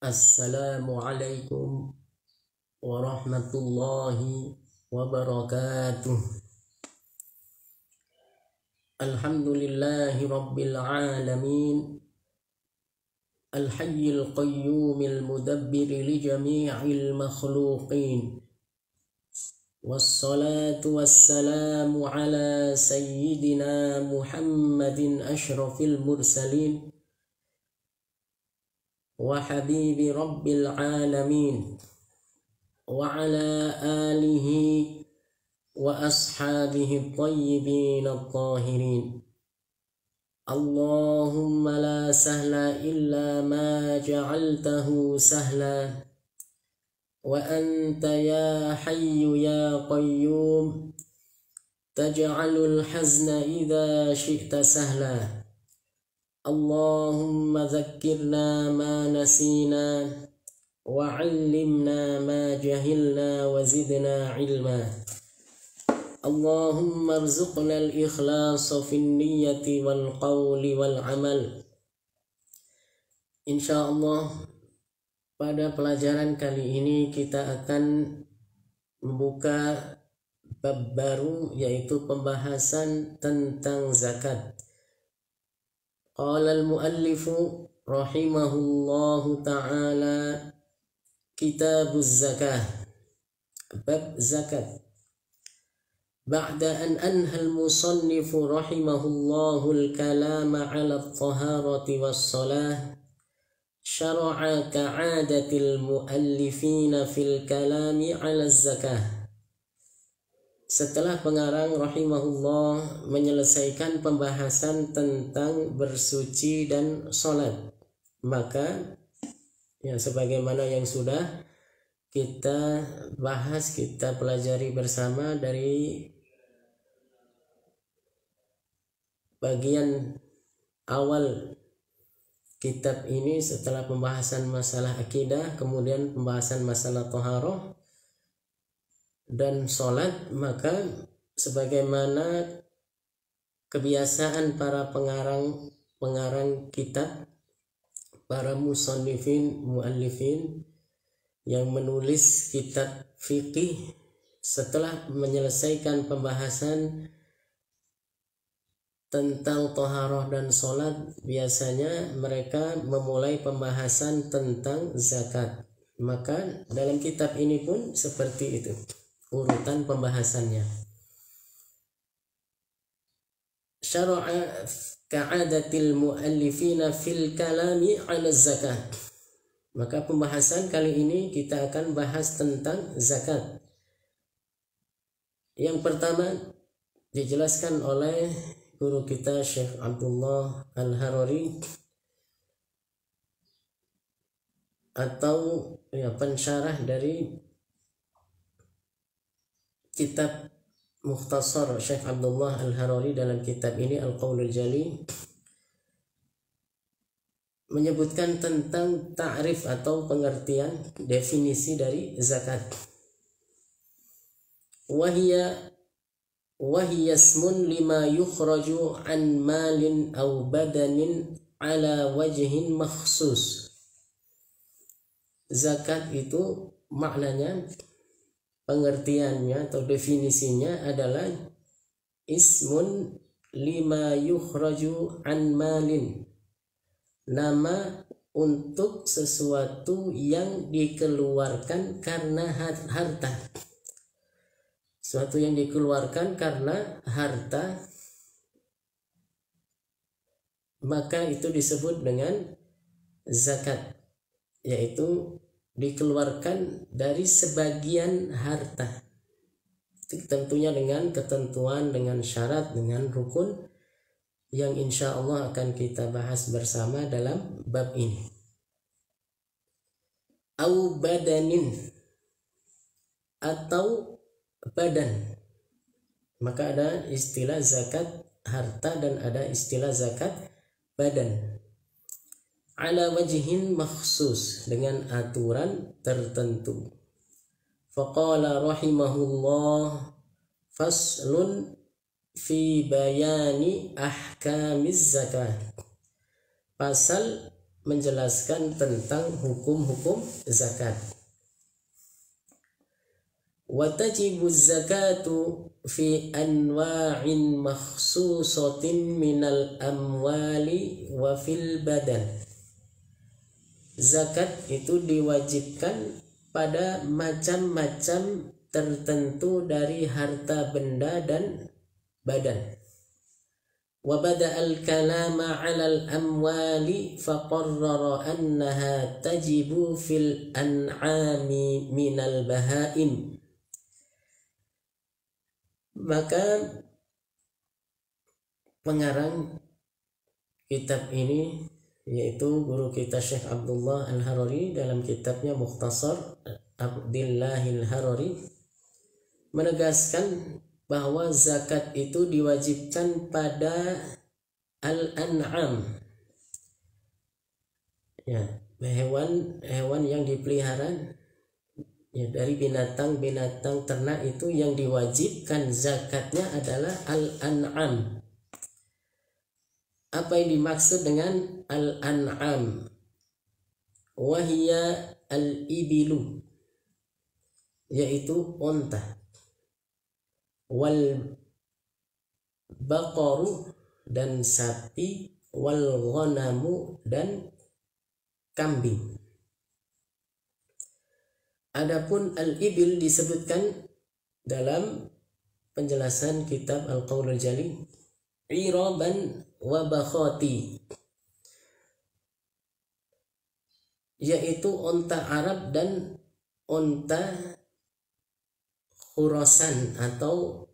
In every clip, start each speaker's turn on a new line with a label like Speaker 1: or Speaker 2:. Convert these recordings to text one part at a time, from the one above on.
Speaker 1: Assalamualaikum warahmatullahi wabarakatuh. Alhamdulillahi rabbil alamin. Al-hayyil qayyumil mudabbiri li jami'il makhluqin. Wassalatu wassalamu ala sayyidina Muhammadin ashrafil mursalin wa habibi rabbil alamin wa ala alihi wa ashabihi tayyibin at-tahirin. Allahumma la sahla illa ma ja'altahu sahla wa anta ya hayyu ya qayyum taj'alul hazna idha syi'ta sahla. Allahumma dhakkirna ma nasina wa 'allimna ma jahilna wa zidna ilma. Allahumma arzuqna al-ikhlasa fin niyyati wal qawli wal amal. Insyaallah pada pelajaran kali ini kita akan membuka bab baru, yaitu pembahasan tentang zakat. Qala al-muallifu rahimahullahu ta'ala, kitabuz zakah, bab zakat. Ba'da an anha al-musannifu rahimahullahu al-kalama 'ala at-taharati was-salah, syara'a ka'adatil muallifina fil kalami 'ala az-zakah. Setelah pengarang rahimahullah menyelesaikan pembahasan tentang bersuci dan sholat, maka sebagaimana yang sudah kita bahas, kita pelajari bersama dari bagian awal kitab ini, setelah pembahasan masalah akidah, kemudian pembahasan masalah thaharah dan sholat, maka sebagaimana kebiasaan para pengarang kitab, para musannifin, muallifin yang menulis kitab fikih, setelah menyelesaikan pembahasan tentang thaharah dan sholat, biasanya mereka memulai pembahasan tentang zakat. Maka dalam kitab ini pun seperti itu urutan pembahasannya. Syara'a ka'adatil muallifina fil kalami 'ala zakah. Maka pembahasan kali ini kita akan bahas tentang zakat. Yang pertama dijelaskan oleh guru kita Syekh Abdullah Al-Harari, atau pensyarah dari kitab Mukhtasar Syekh Abdullah Al-Harari. Dalam kitab ini Al-Qaulul Jali menyebutkan tentang ta'rif atau pengertian, definisi dari zakat. Wahiyya ismun lima yukhraju an malin aw badanin ala wajhin makhsus. Zakat itu maknanya, pengertiannya atau definisinya adalah ismun lima yukhraju an malin, nama untuk sesuatu yang dikeluarkan karena harta. Sesuatu yang dikeluarkan karena harta, maka itu disebut dengan zakat, yaitu dikeluarkan dari sebagian harta, tentunya dengan ketentuan, dengan syarat, dengan rukun yang insya Allah akan kita bahas bersama dalam bab ini. Au badanin, atau badan. Maka ada istilah zakat harta dan ada istilah zakat badan. Ala wajhin makhsus, dengan aturan tertentu. Faqala rahimahullah, faslun fi bayani ahkamiz zakat. Pasal menjelaskan tentang hukum-hukum zakat. Wa tajibu zakatu fi anwa'in makhsusatin minal amwali wa fil badan. Zakat itu diwajibkan pada macam-macam tertentu dari harta benda dan badan. Wa bada'al kalama 'alal amwali faqarrara annaha tajibu fil an'ami minal bahaim. Maka pengarang kitab ini yaitu guru kita Syekh Abdullah Al-Harari dalam kitabnya Mukhtasar Abdillahil Harari menegaskan bahwa zakat itu diwajibkan pada al-an'am, ya, hewan yang dipelihara, ya, dari binatang-binatang ternak itu yang diwajibkan zakatnya adalah al-an'am. Apa yang dimaksud dengan al-an'am? Wahia al-ibilu, yaitu onta, wal baqaru dan sapi, wal ghanamu dan kambing. Adapun al-ibil disebutkan dalam penjelasan kitab Al-Qaulul Jali, iraban wa bakhati, yaitu onta Arab dan onta Khurasan atau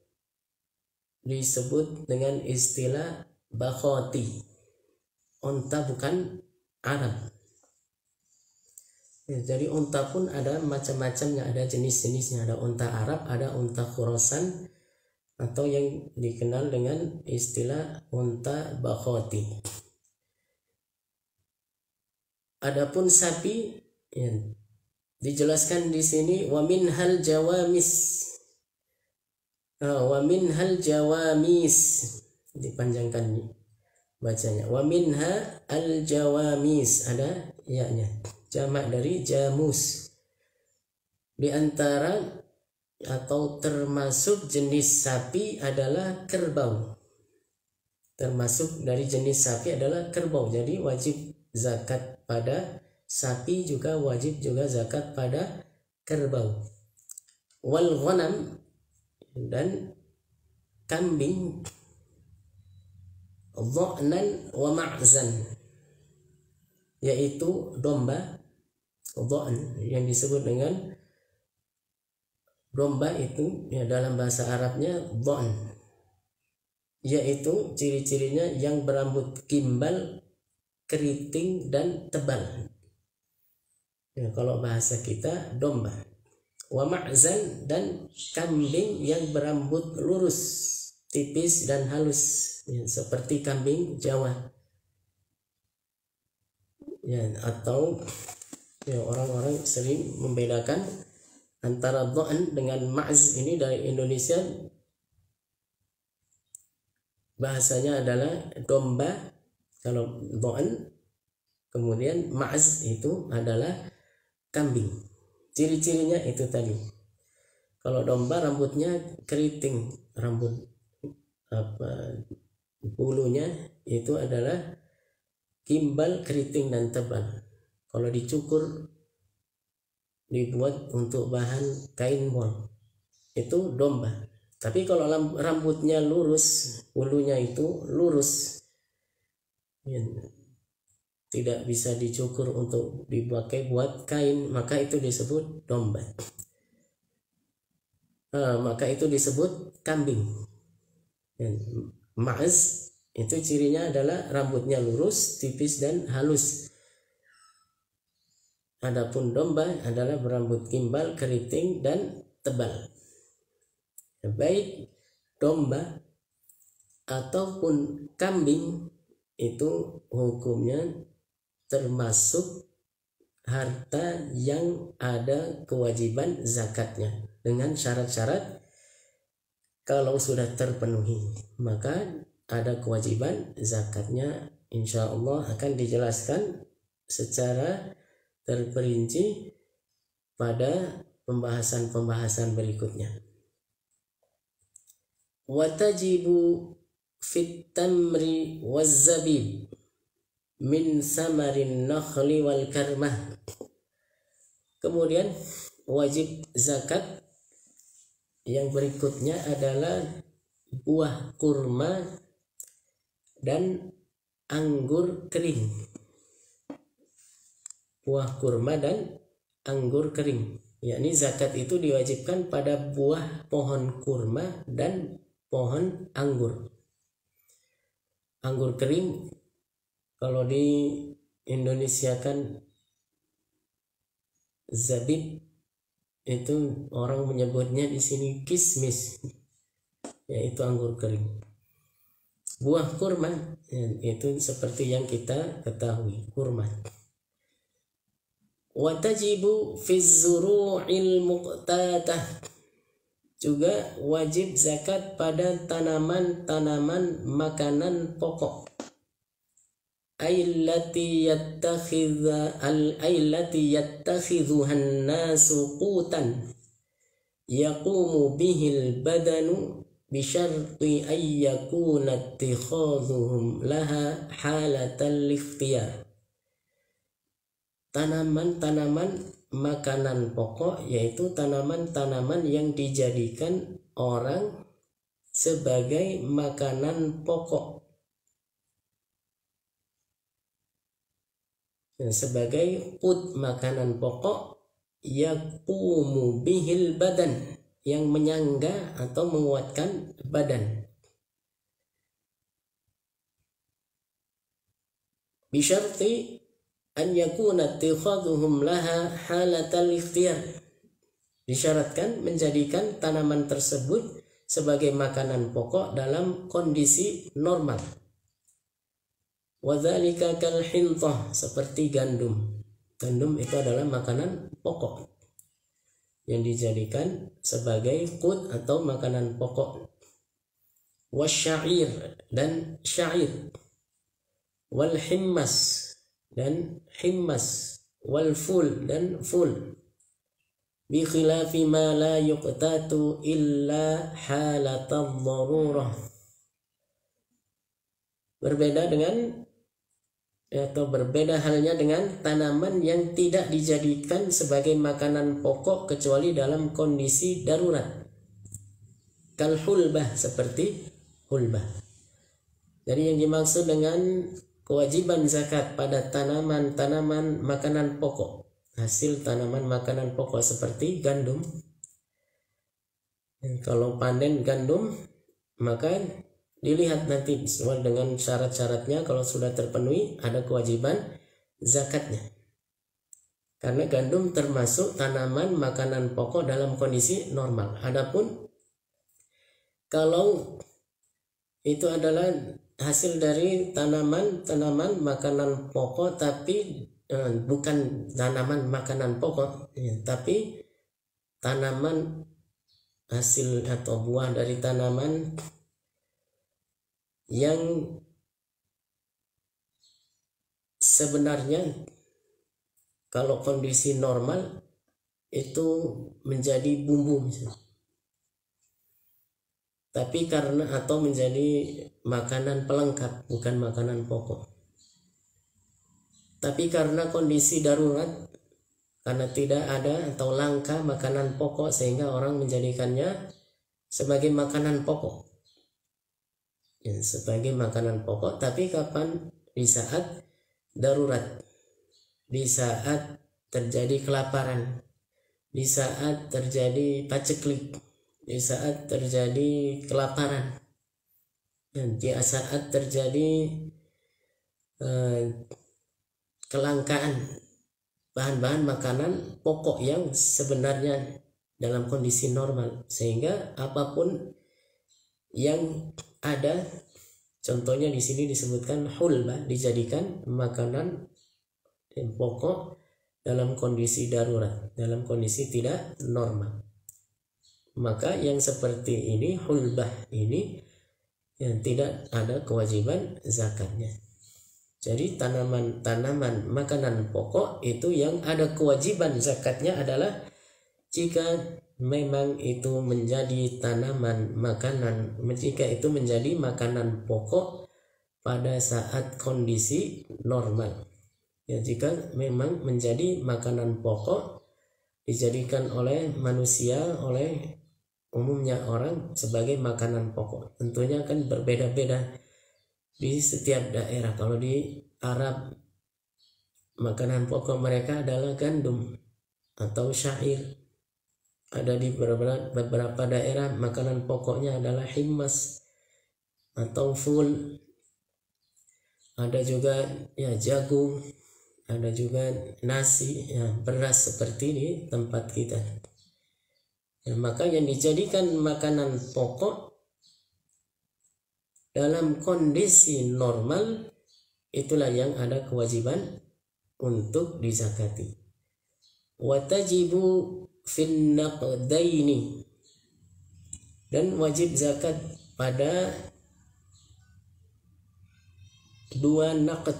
Speaker 1: disebut dengan istilah bakhati, onta bukan Arab. Ya, jadi onta pun ada macam-macamnya, ada jenis-jenisnya, ada onta Arab, ada onta Khurasan atau yang dikenal dengan istilah onta bakhati. Adapun sapi, ya, dijelaskan di sini wa minhal jawamis, wa minhal jawamis, dipanjangkan bacanya, wa minha al jawamis, ada ya-nya, jamak dari jamus. Di antara atau termasuk jenis sapi adalah kerbau. Termasuk dari jenis sapi adalah kerbau. Jadi wajib zakat pada sapi, juga wajib juga zakat pada kerbau. Wal ghanam dan kambing, dha'nan wa ma'zan, yaitu domba, dha'n yang disebut dengan domba itu, ya, dalam bahasa Arabnya dha'n, yaitu ciri-cirinya yang berambut gimbal, keriting dan tebal. Ya, kalau bahasa kita domba. Wa ma'zan dan kambing yang berambut lurus, tipis dan halus, ya, seperti kambing Jawa. Ya, atau ya, orang-orang sering membedakan antara dha'n dengan ma'z. Ini dari Indonesia bahasanya adalah domba kalau dha'n, kemudian ma'z itu adalah kambing. Ciri-cirinya itu tadi. Kalau domba rambutnya keriting, rambut bulunya itu adalah gimbal, keriting dan tebal. Kalau dicukur dibuat untuk bahan kain wol, itu domba. Tapi kalau rambutnya lurus, bulunya itu lurus, ya, tidak bisa dicukur untuk dipakai buat kain, maka itu disebut domba. Maka itu disebut kambing. Ya, ma'az itu cirinya adalah rambutnya lurus, tipis dan halus. Adapun domba adalah berambut gimbal, keriting dan tebal. Baik domba ataupun kambing itu hukumnya termasuk harta yang ada kewajiban zakatnya dengan syarat-syarat. Kalau sudah terpenuhi maka ada kewajiban zakatnya, insya Allah akan dijelaskan secara terperinci pada pembahasan-pembahasan berikutnya. Watajibu fit tamri waz zabib min samarin nakhli wal karmah. Kemudian wajib zakat yang berikutnya adalah buah kurma dan anggur kering. Buah kurma dan anggur kering, yakni zakat itu diwajibkan pada buah pohon kurma dan pohon anggur. Anggur kering kalau di Indonesia kan zabib, itu orang menyebutnya di sini kismis, yaitu anggur kering. Buah kurma itu seperti yang kita ketahui, kurma. Watajibu fi zuru'il muqtatah, juga wajib zakat pada tanaman-tanaman makanan pokok. Aillati yattakhidhuhan nasu qutan yaqumu bihil badanu bisyarti ayyakuna ittikhadhuhum laha halatal ikhtiyar. Tanaman-tanaman makanan pokok yaitu tanaman-tanaman yang dijadikan orang sebagai makanan pokok, sebagai makanan pokok, yaqumu bihil badan, yang menyangga atau menguatkan badan. Bisyarti an yakuna ittikhadhuhum laha halatal ikhtiyar, disyaratkan menjadikan tanaman tersebut sebagai makanan pokok dalam kondisi normal. Wadzalika kal hintah, seperti gandum. Gandum itu adalah makanan pokok yang dijadikan sebagai qut atau makanan pokok. Wasyair, dan syair. Wal himmas, dan himmas. Wal ful, dan ful. Bi khilafi ma la yuqtatu illa halatal darurah. Berbeda halnya dengan tanaman yang tidak dijadikan sebagai makanan pokok kecuali dalam kondisi darurat. Kal hulbah, seperti hulbah. Jadi yang dimaksud dengan kewajiban zakat pada tanaman-tanaman makanan pokok, hasil tanaman makanan pokok seperti gandum. Kalau panen gandum, maka dilihat nanti sesuai dengan syarat-syaratnya. Kalau sudah terpenuhi, ada kewajiban zakatnya. Karena gandum termasuk tanaman makanan pokok dalam kondisi normal. Adapun kalau itu adalah hasil dari tanaman makanan pokok, tapi bukan tanaman makanan pokok, tapi tanaman hasil atau buah dari tanaman yang sebenarnya kalau kondisi normal itu menjadi bumbu misalnya, tapi karena atau menjadi makanan pelengkap, bukan makanan pokok. Tapi karena kondisi darurat, karena tidak ada atau langka makanan pokok, sehingga orang menjadikannya sebagai makanan pokok. Ya, sebagai makanan pokok, tapi kapan? Di saat darurat, di saat terjadi kelaparan, di saat terjadi paceklik, di saat terjadi kelaparan, dan di saat terjadi kelangkaan bahan-bahan makanan pokok yang sebenarnya dalam kondisi normal, sehingga apapun yang ada, contohnya di sini disebutkan hulbah, dijadikan makanan pokok dalam kondisi darurat, dalam kondisi tidak normal. Maka yang seperti ini, hulbah ini, yang tidak ada kewajiban zakatnya. Jadi tanaman makanan pokok itu yang ada kewajiban zakatnya adalah jika memang itu menjadi tanaman makanan, jika itu menjadi makanan pokok pada saat kondisi normal. Ya, jika memang menjadi makanan pokok dijadikan oleh manusia, oleh umumnya orang sebagai makanan pokok. Tentunya kan berbeda-beda di setiap daerah. Kalau di Arab makanan pokok mereka adalah gandum atau syair. Ada di beberapa daerah makanan pokoknya adalah himmas atau ful. Ada juga ya jagung, ada juga nasi, ya, beras seperti di tempat kita. Ya, maka yang dijadikan makanan pokok dalam kondisi normal itulah yang ada kewajiban untuk dizakati. Watajibu fin naqdaini, dan wajib zakat pada dua naqd,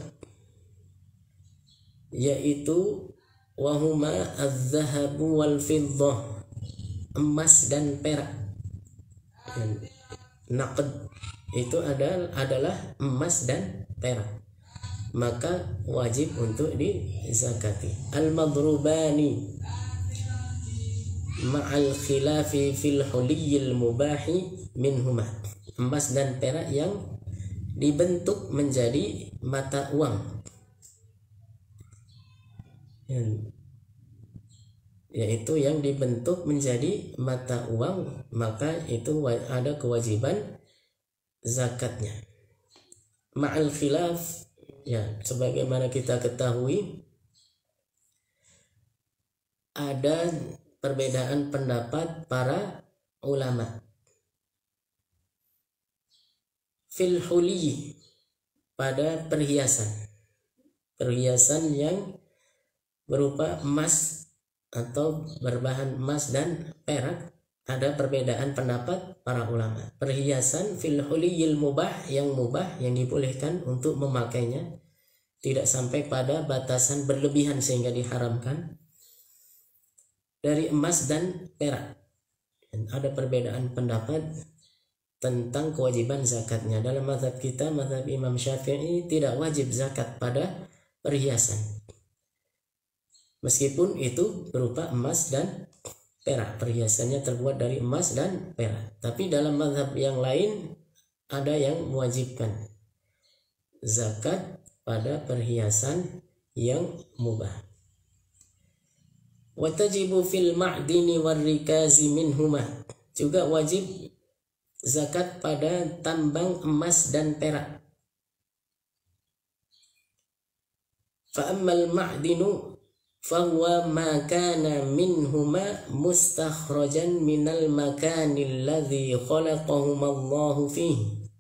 Speaker 1: yaitu wahuma az-zahabu wal fiddah, emas dan perak. Naqd itu adalah emas dan perak, maka wajib untuk dizakati. Al-madrubani ma'al khilafi fil huliyil mubahi minhuma, emas dan perak yang dibentuk menjadi mata uang, yaitu yang dibentuk menjadi mata uang, maka itu ada kewajiban zakatnya. Ma'al khilaf, ya sebagaimana kita ketahui ada perbedaan pendapat para ulama. Fil huli, pada perhiasan yang berupa emas atau berbahan emas dan perak, ada perbedaan pendapat para ulama. Perhiasan fil huliyil mubah, yang mubah, yang dibolehkan untuk memakainya, tidak sampai pada batasan berlebihan sehingga diharamkan, dari emas dan perak. Dan ada perbedaan pendapat tentang kewajiban zakatnya. Dalam mazhab kita, mazhab Imam Syafi'i, tidak wajib zakat pada perhiasan, meskipun itu berupa emas dan perak, perhiasannya terbuat dari emas dan perak. Tapi dalam mazhab yang lain ada yang mewajibkan zakat pada perhiasan yang mubah. Watajibu fil ma'dini warrikazi minhuma, juga wajib zakat pada tambang emas dan perak. Fa'ammal ma'dinu fahuwa ma kana minhuma mustakhrajan minal makanil ladzi khalaqahumallahu fihi.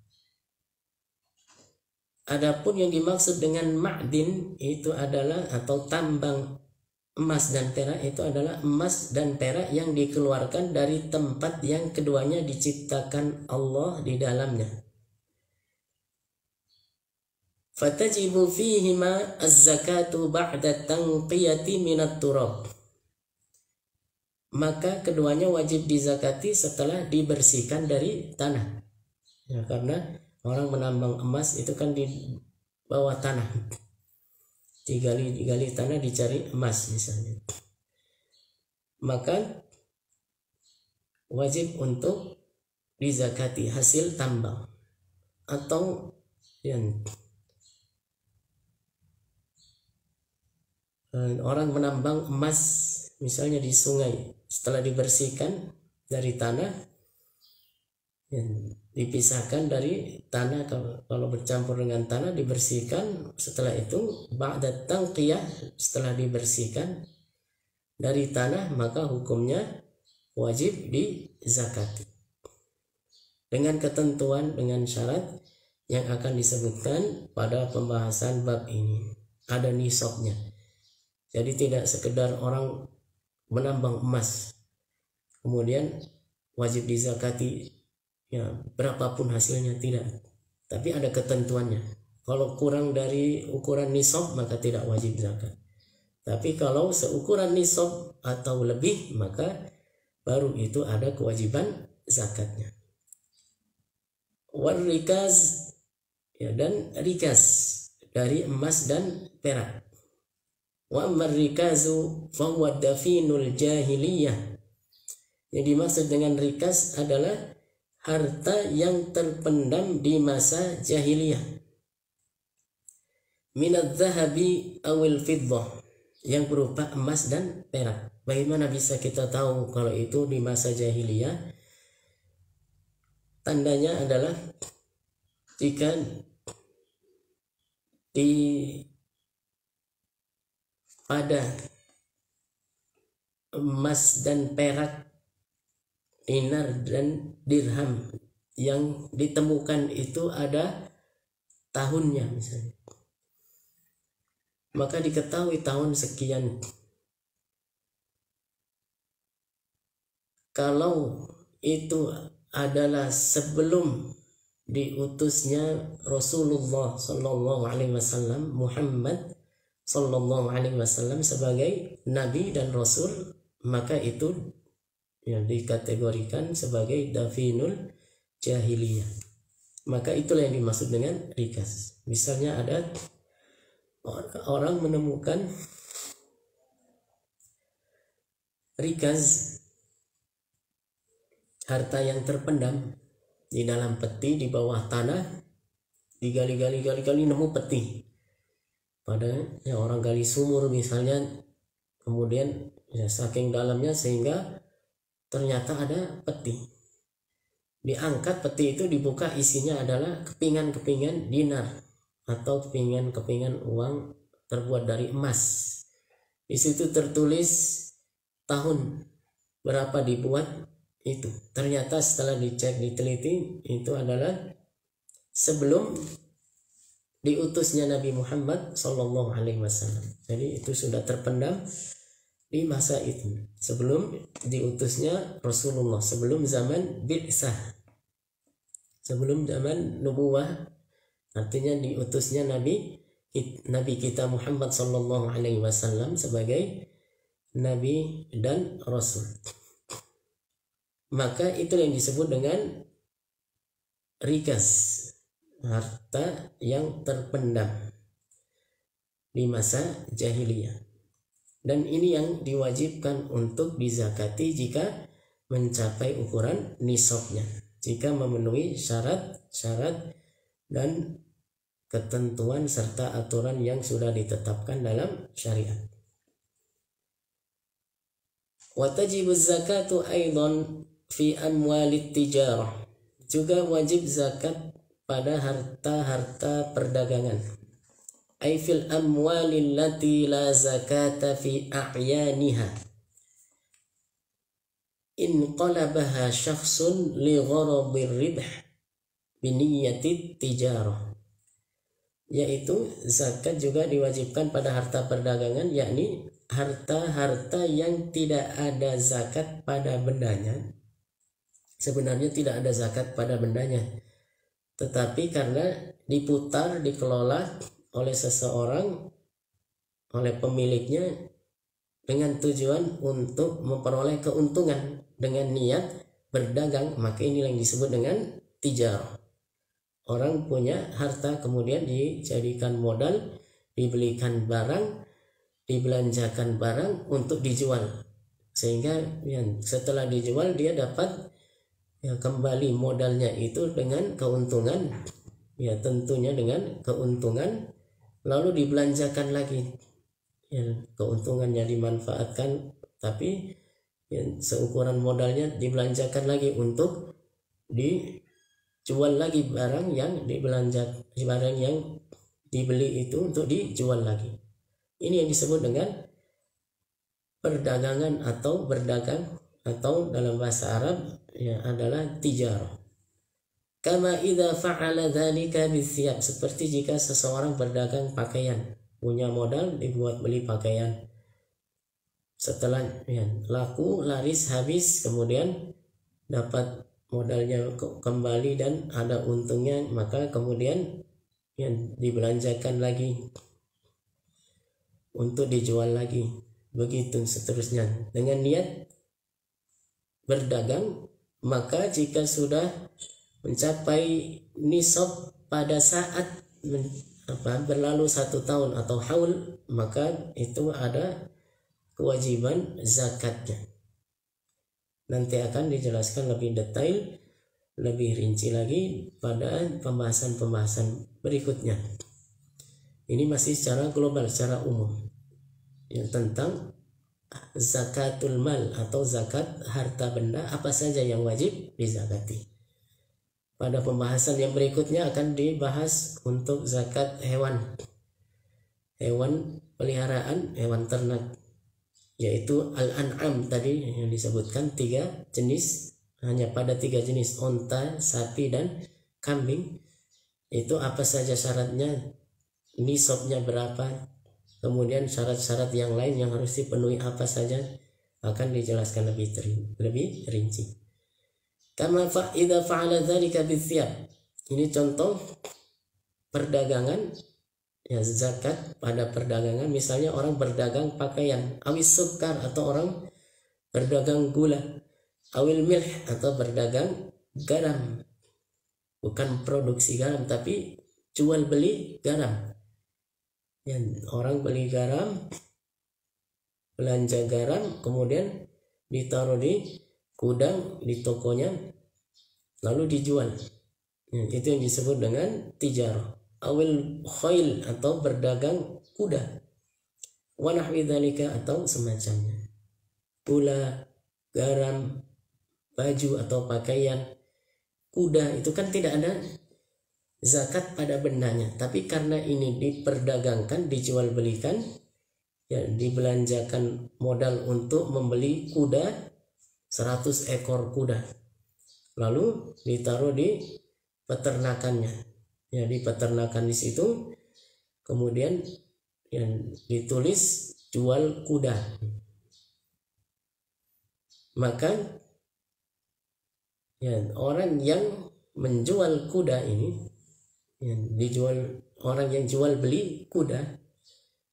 Speaker 1: Adapun yang dimaksud dengan ma'din itu adalah, atau tambang emas dan perak, itu adalah emas dan perak yang dikeluarkan dari tempat yang keduanya diciptakan Allah di dalamnya. Fatajibu fihima az-zakatu ba'da tanqiyati minat turab, maka keduanya wajib dizakati setelah dibersihkan dari tanah. Ya, karena orang menambang emas itu kan di bawah tanah, digali tanah dicari emas misalnya, maka wajib untuk dizakati hasil tambang. Atau yang orang menambang emas misalnya di sungai, setelah dibersihkan dari tanah, dipisahkan dari tanah, kalau bercampur dengan tanah dibersihkan, setelah itu ba'da tanqiyah, setelah dibersihkan dari tanah, maka hukumnya wajib dizakati dengan ketentuan, dengan syarat yang akan disebutkan pada pembahasan bab ini. Ada nisabnya, jadi tidak sekedar orang menambang emas kemudian wajib dizakati ya berapapun hasilnya, tidak, tapi ada ketentuannya. Kalau kurang dari ukuran nisab maka tidak wajib zakat. Tapi kalau seukuran nisab atau lebih maka baru itu ada kewajiban zakatnya. Wal rikaz, ya, dan rikas dari emas dan perak. Wa ammar rikazu fa huwa dafinul jahiliyah. Yang dimaksud dengan rikas adalah harta yang terpendam di masa jahiliyah. Minadz zahabi awil fiddah, yang berupa emas dan perak. Bagaimana bisa kita tahu kalau itu di masa jahiliyah? Tandanya adalah jika pada emas dan perak, dinar dan dirham yang ditemukan itu ada tahunnya misalnya, maka diketahui tahun sekian. Kalau itu adalah sebelum diutusnya Rasulullah Sallallahu Alaihi Wasallam, Muhammad Sallallahu Alaihi Wasallam sebagai Nabi dan Rasul, maka itu yang dikategorikan sebagai dafinul jahiliyah. Maka itulah yang dimaksud dengan rikas. Misalnya ada orang menemukan rikas, harta yang terpendam di dalam peti di bawah tanah, digali nemu peti. Padahal ya orang gali sumur misalnya, kemudian ya saking dalamnya sehingga ternyata ada peti. Diangkat peti itu, dibuka, isinya adalah kepingan-kepingan dinar atau kepingan-kepingan uang terbuat dari emas. Di situ tertulis tahun berapa dibuat itu. Ternyata setelah dicek, diteliti, itu adalah sebelum diutusnya Nabi Muhammad Sallallahu Alaihi Wasallam. Jadi itu sudah terpendam di masa itu, sebelum diutusnya Rasulullah, sebelum zaman bi'tsah, sebelum zaman nubuwah, artinya diutusnya Nabi kita Muhammad Sallallahu Alaihi Wasallam sebagai Nabi dan Rasul. Maka itu yang disebut dengan rikas, harta yang terpendam di masa jahiliyah. Dan ini yang diwajibkan untuk dizakati jika mencapai ukuran nisabnya, jika memenuhi syarat-syarat dan ketentuan serta aturan yang sudah ditetapkan dalam syariat. Wa tajibu zakatu aidan fi amwalit tijarah. Juga wajib zakat pada harta-harta perdagangan. Ay fil amwalil lati la zakata fi a'yaniha in qalabaha syakhsun li gharadir ribh bi niyyati tijarah. Yaitu zakat juga diwajibkan pada harta perdagangan, yakni harta-harta yang tidak ada zakat pada bendanya. Sebenarnya tidak ada zakat pada bendanya, tetapi karena diputar, dikelola oleh seseorang, oleh pemiliknya dengan tujuan untuk memperoleh keuntungan dengan niat berdagang, maka inilah yang disebut dengan tijarah. Orang punya harta kemudian dijadikan modal, dibelikan barang, dibelanjakan barang untuk dijual, sehingga ya, setelah dijual dia dapat ya, kembali modalnya itu dengan keuntungan, ya tentunya dengan keuntungan, lalu dibelanjakan lagi, ya, keuntungannya dimanfaatkan, tapi ya, seukuran modalnya dibelanjakan lagi untuk dijual lagi barang yang barang yang dibeli itu untuk dijual lagi. Ini yang disebut dengan perdagangan atau berdagang, atau dalam bahasa Arab ya adalah tijarah. Kama idza fa'ala dzalika bisyab, seperti jika seseorang berdagang pakaian, punya modal dibuat beli pakaian, setelah ya, laku, laris, habis, kemudian dapat modalnya kembali dan ada untungnya, maka kemudian yang dibelanjakan lagi untuk dijual lagi, begitu seterusnya dengan niat berdagang. Maka jika sudah mencapai nisab pada saat berlalu 1 tahun atau haul, maka itu ada kewajiban zakatnya. Nanti akan dijelaskan lebih detail, lebih rinci lagi pada pembahasan-pembahasan berikutnya. Ini masih secara global, secara umum, yang tentang zakatul mal atau zakat harta benda, apa saja yang wajib dizakati. Pada pembahasan yang berikutnya akan dibahas untuk zakat hewan peliharaan, hewan ternak, yaitu al-an'am tadi yang disebutkan 3 jenis, hanya pada 3 jenis, onta, sapi, dan kambing. Itu apa saja syaratnya, nisabnya berapa, kemudian syarat-syarat yang lain yang harus dipenuhi apa saja, akan dijelaskan lebih rinci. Kama idza fa'ala dzalika bithiyab. Ini contoh perdagangan, ya, zakat pada perdagangan. Misalnya orang berdagang pakaian, awis sukar, atau orang berdagang gula, awil milh, atau berdagang garam, bukan produksi garam tapi jual beli garam. Yang orang beli garam, belanja garam, kemudian ditaruh di gudang di tokonya, lalu dijual. Itu yang disebut dengan tijarah. Awil khail, atau berdagang kuda, wa nahwi dzalika, atau semacamnya. Gula, garam, baju atau pakaian. Kuda itu kan tidak ada zakat pada bendanya, tapi karena ini diperdagangkan, dijual belikan, ya, dibelanjakan modal untuk membeli kuda, 100 ekor kuda, lalu ditaruh di peternakannya, ya, di peternakan di situ, kemudian yang ditulis jual kuda. Maka ya, orang yang menjual kuda ini, yang dijual, orang yang jual beli kuda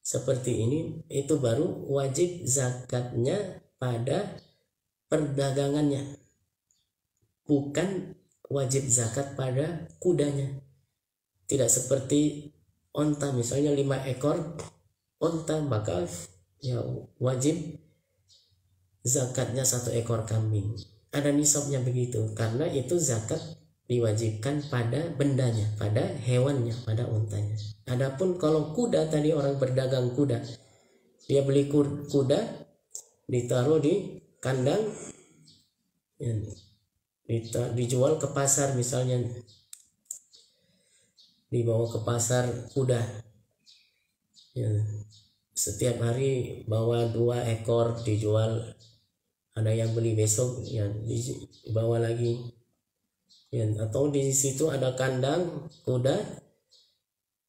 Speaker 1: seperti ini, itu baru wajib zakatnya pada perdagangannya, bukan wajib zakat pada kudanya. Tidak seperti onta, misalnya 5 ekor onta, maka ya wajib zakatnya 1 ekor kambing. Ada nisabnya begitu, karena itu zakat diwajibkan pada bendanya, pada hewannya, pada untanya. Adapun kalau kuda tadi, orang berdagang kuda, dia beli kuda, ditaruh di kandang, ya, dijual ke pasar, misalnya dibawa ke pasar kuda, ya, setiap hari bawa 2 ekor dijual, ada yang beli besok, ya, dibawa lagi, ya, atau di situ ada kandang kuda,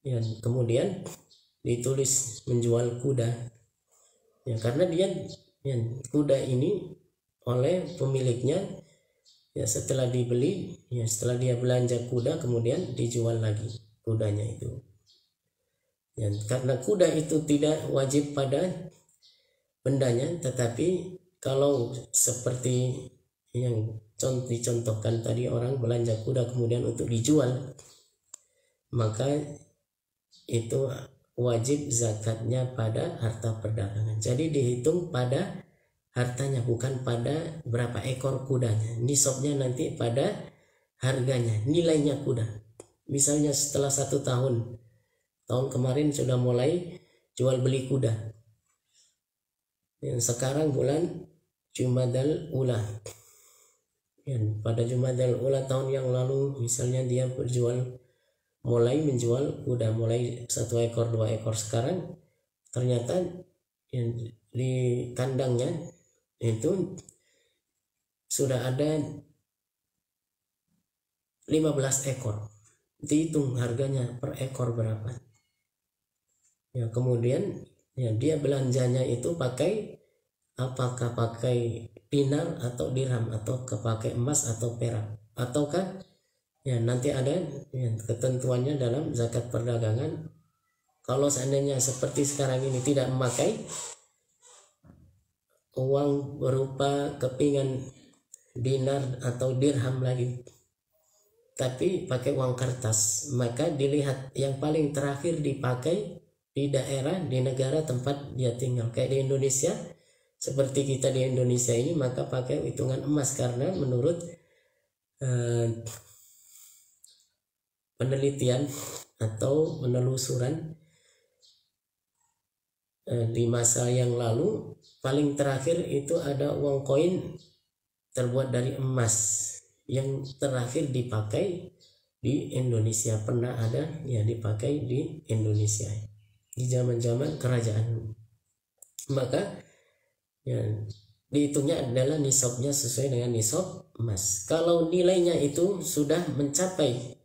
Speaker 1: ya, kemudian ditulis menjual kuda, ya, karena dia, ya, kuda ini oleh pemiliknya, ya, setelah dibeli, ya, setelah dia belanja kuda, kemudian dijual lagi kudanya itu, ya, karena kuda itu tidak wajib pada bendanya. Tetapi kalau seperti yang dicontohkan tadi, orang belanja kuda kemudian untuk dijual, maka itu wajib zakatnya pada harta perdagangan. Jadi dihitung pada hartanya, bukan pada berapa ekor kudanya. Nisabnya nanti pada harganya, nilainya kuda. Misalnya setelah 1 tahun kemarin sudah mulai jual beli kuda, yang sekarang bulan Jumadal Ula, ya, pada Jumadal Ula tahun yang lalu misalnya dia mulai menjual kuda, mulai 1 ekor 2 ekor. Sekarang ternyata, ya, di kandangnya itu sudah ada 15 ekor. Dihitung harganya per ekor berapa, ya, kemudian, ya, dia belanjanya itu apakah pakai dinar atau dirham, atau pakai emas atau perak, ataukah Ya, nanti ada ya, ketentuannya dalam zakat perdagangan. Kalau seandainya seperti sekarang ini tidak memakai uang berupa kepingan dinar atau dirham lagi, tapi pakai uang kertas, maka dilihat yang paling terakhir dipakai di daerah, di negara tempat dia tinggal. Kayak di Indonesia, seperti kita di Indonesia ini, maka pakai hitungan emas, karena menurut penelitian atau penelusuran di masa yang lalu, paling terakhir itu ada uang koin terbuat dari emas yang terakhir dipakai di Indonesia. Pernah ada ya dipakai di Indonesia di zaman-zaman kerajaan. Maka ya, dihitungnya adalah nisabnya sesuai dengan nisab emas. Kalau nilainya itu sudah mencapai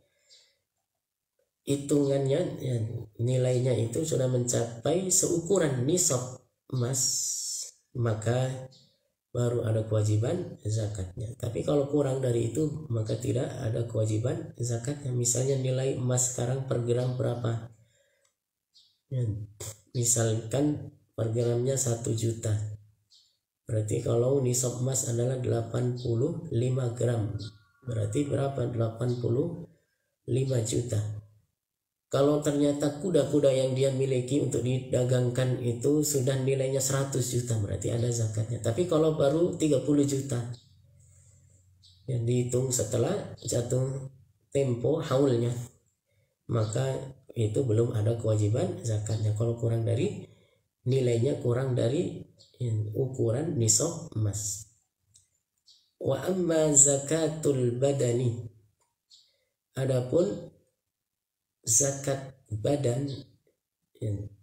Speaker 1: hitungannya ya, nilainya itu sudah mencapai seukuran nisab emas, maka baru ada kewajiban zakatnya. Tapi kalau kurang dari itu, maka tidak ada kewajiban zakatnya. Misalnya nilai emas sekarang per gram berapa ya, misalkan per gramnya 1 juta, berarti kalau nisab emas adalah 85 gram, berarti berapa? 85 juta. Kalau ternyata kuda-kuda yang dia miliki untuk didagangkan itu sudah nilainya 100 juta, berarti ada zakatnya. Tapi kalau baru 30 juta, yang dihitung setelah jatuh tempo haulnya, maka itu belum ada kewajiban zakatnya. Kalau kurang dari nilainya, kurang dari ukuran nisab emas. Wa amma zakatul badani, adapun zakat badan,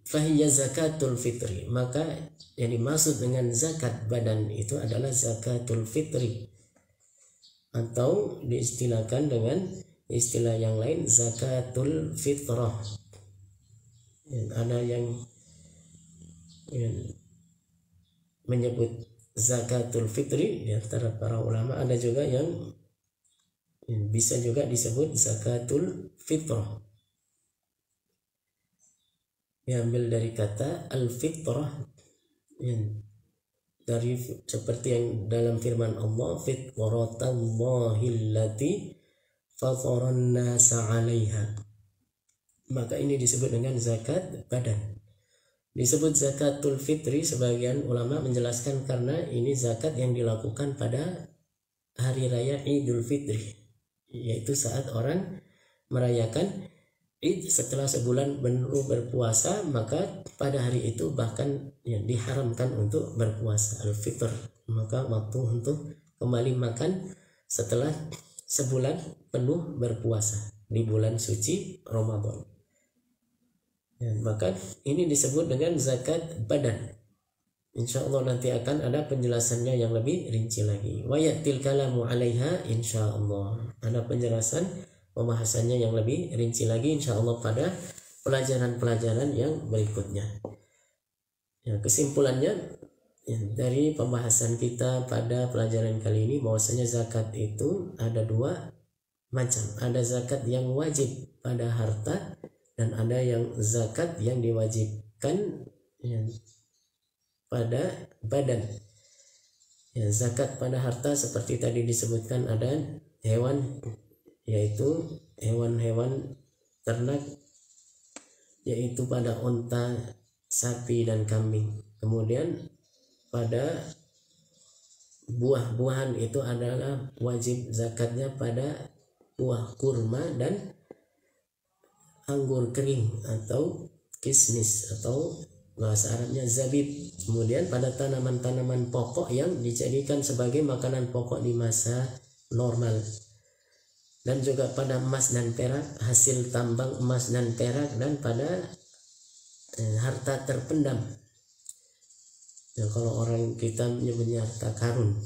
Speaker 1: fahiya zakatul fitri, maka yang dimaksud dengan zakat badan itu adalah zakatul fitri, atau diistilahkan dengan istilah yang lain zakatul fitrah. Ada yang menyebut zakatul fitri di antara para ulama, ada juga yang bisa juga disebut zakatul fitrah, diambil dari kata al-fitrah, dari seperti yang dalam firman Allah, fitratallahi allati fataran nasa 'alaiha. Maka ini disebut dengan zakat badan. Disebut zakatul fitri, sebagian ulama menjelaskan karena ini zakat yang dilakukan pada hari raya Idul Fitri, yaitu saat orang merayakan Id setelah sebulan penuh berpuasa, maka pada hari itu bahkan ya, diharamkan untuk berpuasa, al-fitr, maka waktu untuk kembali makan setelah sebulan penuh berpuasa di bulan suci Ramadan. Ya, maka ini disebut dengan zakat badan. Insya Allah nanti akan ada penjelasannya yang lebih rinci lagi. Wa yatil kalamu 'alaiha, insya Allah ada penjelasan pembahasannya yang lebih rinci lagi insya Allah pada pelajaran-pelajaran yang berikutnya. Ya, kesimpulannya ya, dari pembahasan kita pada pelajaran kali ini, bahwasanya zakat itu ada dua macam. Ada zakat yang wajib pada harta, dan ada yang zakat yang diwajibkan ya, pada badan. Ya, zakat pada harta seperti tadi disebutkan, ada hewan, yaitu hewan-hewan ternak, yaitu pada unta, sapi, dan kambing. Kemudian pada buah-buahan itu adalah wajib zakatnya pada buah kurma dan anggur kering atau kismis, atau bahasa Arabnya zabib. Kemudian pada tanaman-tanaman pokok yang dijadikan sebagai makanan pokok di masa normal, dan juga pada emas dan perak, hasil tambang emas dan perak, dan pada harta terpendam. Ya, kalau orang kita menyebutnya harta karun,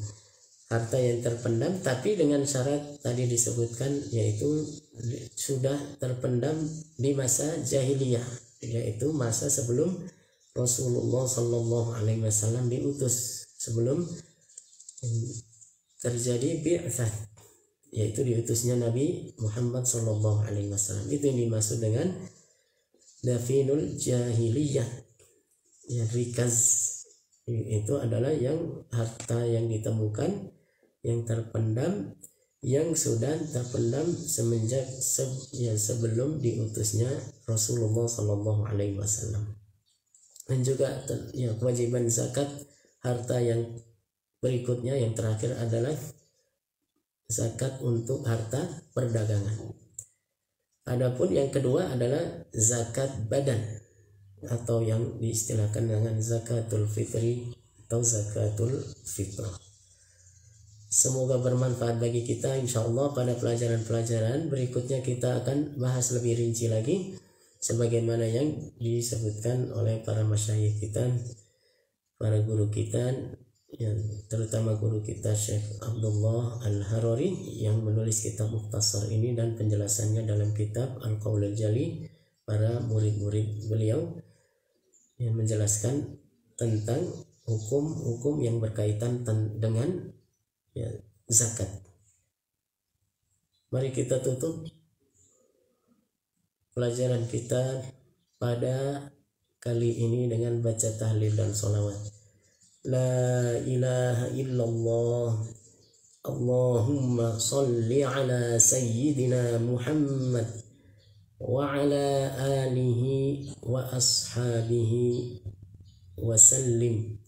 Speaker 1: harta yang terpendam, tapi dengan syarat tadi disebutkan, yaitu sudah terpendam di masa jahiliyah, yaitu masa sebelum Rasulullah SAW diutus, sebelum terjadi bi'tsah. yaitu diutusnya Nabi Muhammad SAW. Itu yang dimaksud dengan dafinul jahiliyah. Ya, rikaz itu adalah yang harta yang ditemukan, yang terpendam, yang sudah terpendam semenjak sebelum diutusnya Rasulullah SAW. Dan juga ya, kewajiban zakat harta yang berikutnya, yang terakhir adalah zakat untuk harta perdagangan. Adapun yang kedua adalah zakat badan, atau yang diistilahkan dengan zakatul fitri atau zakatul fitrah. Semoga bermanfaat bagi kita. Insya Allah pada pelajaran-pelajaran berikutnya kita akan bahas lebih rinci lagi sebagaimana yang disebutkan oleh para masyayikh kita, para guru kita, yang terutama guru kita Syekh Abdullah Al-Harari yang menulis kitab Mukhtasar ini dan penjelasannya dalam kitab Al-Qaulul Jali, para murid-murid beliau yang menjelaskan tentang hukum-hukum yang berkaitan dengan ya, zakat. Mari kita tutup pelajaran kita pada kali ini dengan baca tahlil dan sholawat. La ilaha illallah, Allahumma salli ala sayyidina Muhammad wa ala alihi wa ashabihi wa sallim.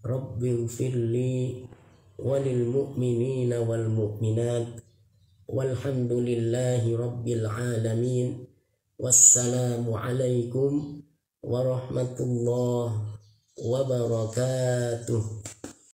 Speaker 1: Rabbi firli walil mu'minina wal mu'minat walhamdulillahi rabbil alamin. Wassalamu alaikum warahmatullahi wabarakatuh.